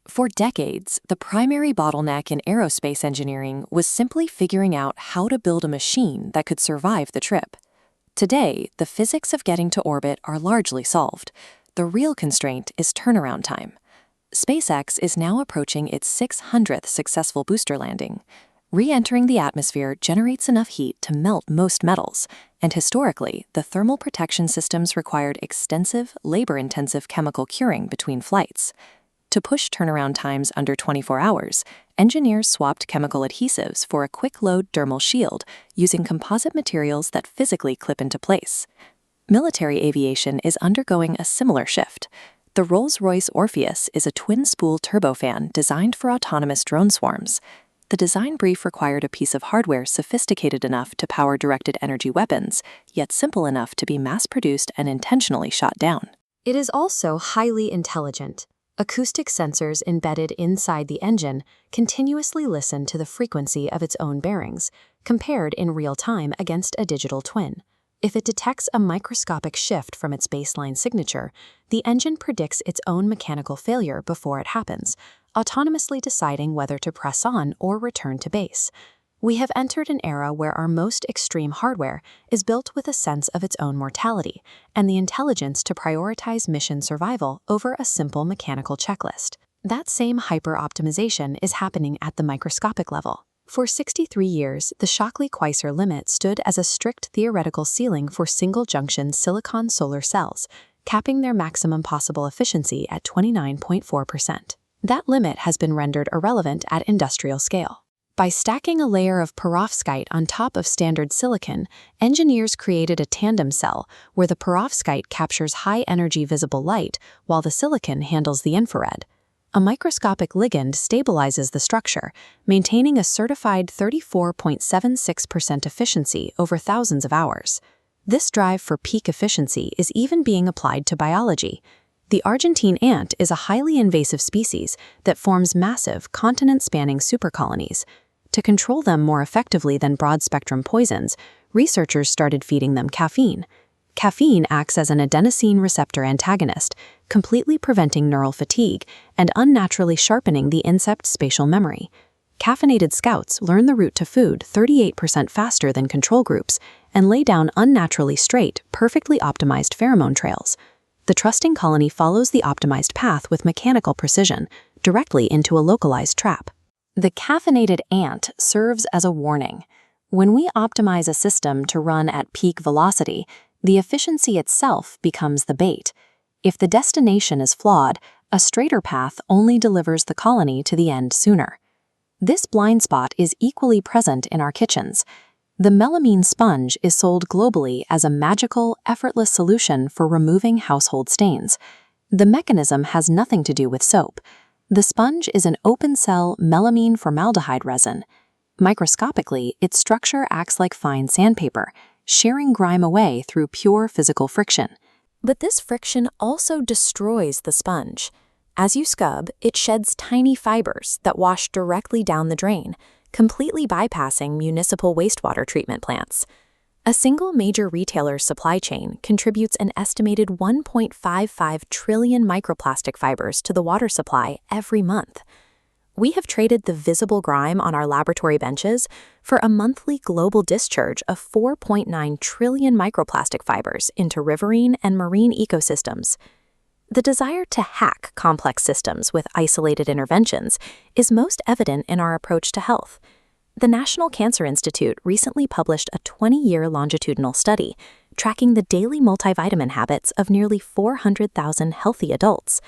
For decades, the primary bottleneck in aerospace engineering was simply figuring out how to build a machine that could survive the trip. Today, the physics of getting to orbit are largely solved. The real constraint is turnaround time. SpaceX is now approaching its 600th successful booster landing. Re-entering the atmosphere generates enough heat to melt most metals, and historically, the thermal protection systems required extensive, labor-intensive chemical curing between flights. To push turnaround times under 24 hours, engineers swapped chemical adhesives for a quick-load dermal shield using composite materials that physically clip into place. Military aviation is undergoing a similar shift. The Rolls-Royce Orpheus is a twin-spool turbofan designed for autonomous drone swarms. The design brief required a piece of hardware sophisticated enough to power directed energy weapons, yet simple enough to be mass-produced and intentionally shot down. It is also highly intelligent. Acoustic sensors embedded inside the engine continuously listen to the frequency of its own bearings, compared in real time against a digital twin. If it detects a microscopic shift from its baseline signature, the engine predicts its own mechanical failure before it happens, autonomously deciding whether to press on or return to base. We have entered an era where our most extreme hardware is built with a sense of its own mortality and the intelligence to prioritize mission survival over a simple mechanical checklist. That same hyper-optimization is happening at the microscopic level. For 63 years, the Shockley-Queisser limit stood as a strict theoretical ceiling for single-junction silicon solar cells, capping their maximum possible efficiency at 29.4%. That limit has been rendered irrelevant at industrial scale. By stacking a layer of perovskite on top of standard silicon, engineers created a tandem cell where the perovskite captures high-energy visible light while the silicon handles the infrared. A microscopic ligand stabilizes the structure, maintaining a certified 34.76% efficiency over thousands of hours. This drive for peak efficiency is even being applied to biology. The Argentine ant is a highly invasive species that forms massive, continent-spanning supercolonies. To control them more effectively than broad-spectrum poisons, researchers started feeding them caffeine. Caffeine acts as an adenosine receptor antagonist, completely preventing neural fatigue and unnaturally sharpening the insect's spatial memory. Caffeinated scouts learn the route to food 38% faster than control groups and lay down unnaturally straight, perfectly optimized pheromone trails. The trusting colony follows the optimized path with mechanical precision, directly into a localized trap. The caffeinated ant serves as a warning. When we optimize a system to run at peak velocity, the efficiency itself becomes the bait. If the destination is flawed, a straighter path only delivers the colony to the end sooner. This blind spot is equally present in our kitchens. The melamine sponge is sold globally as a magical, effortless solution for removing household stains. The mechanism has nothing to do with soap. The sponge is an open-cell melamine formaldehyde resin. Microscopically, its structure acts like fine sandpaper, shearing grime away through pure physical friction. But this friction also destroys the sponge. As you scrub, it sheds tiny fibers that wash directly down the drain, completely bypassing municipal wastewater treatment plants. A single major retailer's supply chain contributes an estimated 1.55 trillion microplastic fibers to the water supply every month. We have traded the visible grime on our laboratory benches for a monthly global discharge of 4.9 trillion microplastic fibers into riverine and marine ecosystems. The desire to hack complex systems with isolated interventions is most evident in our approach to health. The National Cancer Institute recently published a 20-year longitudinal study tracking the daily multivitamin habits of nearly 400,000 healthy adults.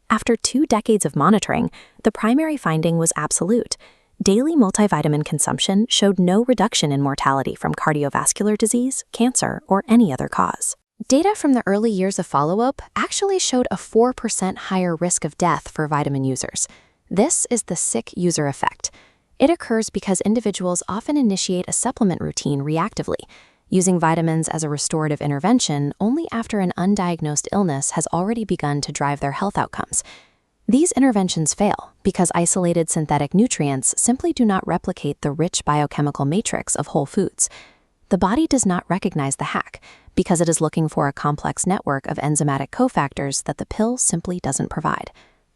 After 2 decades of monitoring, the primary finding was absolute. Daily multivitamin consumption showed no reduction in mortality from cardiovascular disease, cancer, or any other cause. Data from the early years of follow-up actually showed a 4% higher risk of death for vitamin users. This is the sick user effect. It occurs because individuals often initiate a supplement routine reactively, using vitamins as a restorative intervention only after an undiagnosed illness has already begun to drive their health outcomes. These interventions fail because isolated synthetic nutrients simply do not replicate the rich biochemical matrix of whole foods. The body does not recognize the hack because it is looking for a complex network of enzymatic cofactors that the pill simply doesn't provide.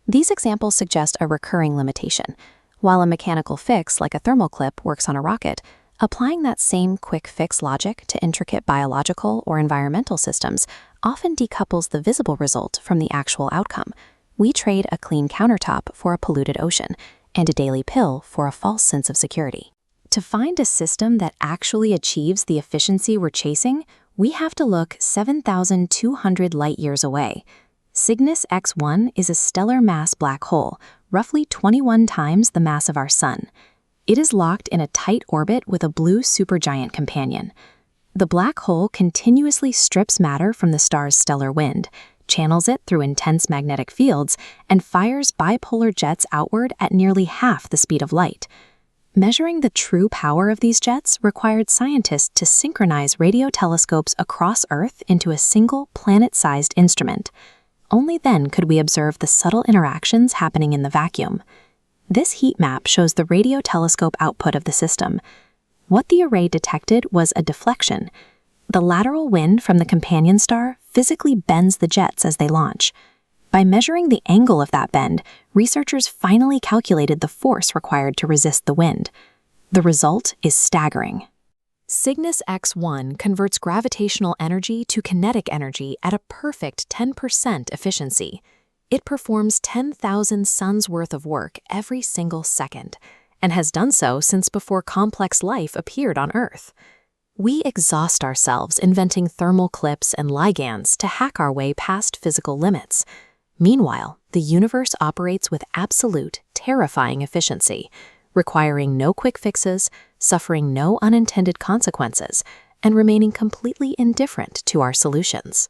These examples suggest a recurring limitation. While a mechanical fix like a thermal clip works on a rocket, applying that same quick fix logic to intricate biological or environmental systems often decouples the visible result from the actual outcome. We trade a clean countertop for a polluted ocean, and a daily pill for a false sense of security. To find a system that actually achieves the efficiency we're chasing, we have to look 7,200 light-years away. Cygnus X1 is a stellar mass black hole, roughly 21 times the mass of our Sun. It is locked in a tight orbit with a blue supergiant companion. The black hole continuously strips matter from the star's stellar wind, channels it through intense magnetic fields, and fires bipolar jets outward at nearly half the speed of light. Measuring the true power of these jets required scientists to synchronize radio telescopes across Earth into a single planet-sized instrument. Only then could we observe the subtle interactions happening in the vacuum. This heat map shows the radio telescope output of the system. What the array detected was a deflection. The lateral wind from the companion star physically bends the jets as they launch. By measuring the angle of that bend, researchers finally calculated the force required to resist the wind. The result is staggering. Cygnus X1 converts gravitational energy to kinetic energy at a perfect 10% efficiency. It performs 10,000 suns worth of work every single second, and has done so since before complex life appeared on Earth. We exhaust ourselves inventing thermal clips and ligands to hack our way past physical limits. Meanwhile, the universe operates with absolute, terrifying efficiency, requiring no quick fixes, suffering no unintended consequences, and remaining completely indifferent to our solutions.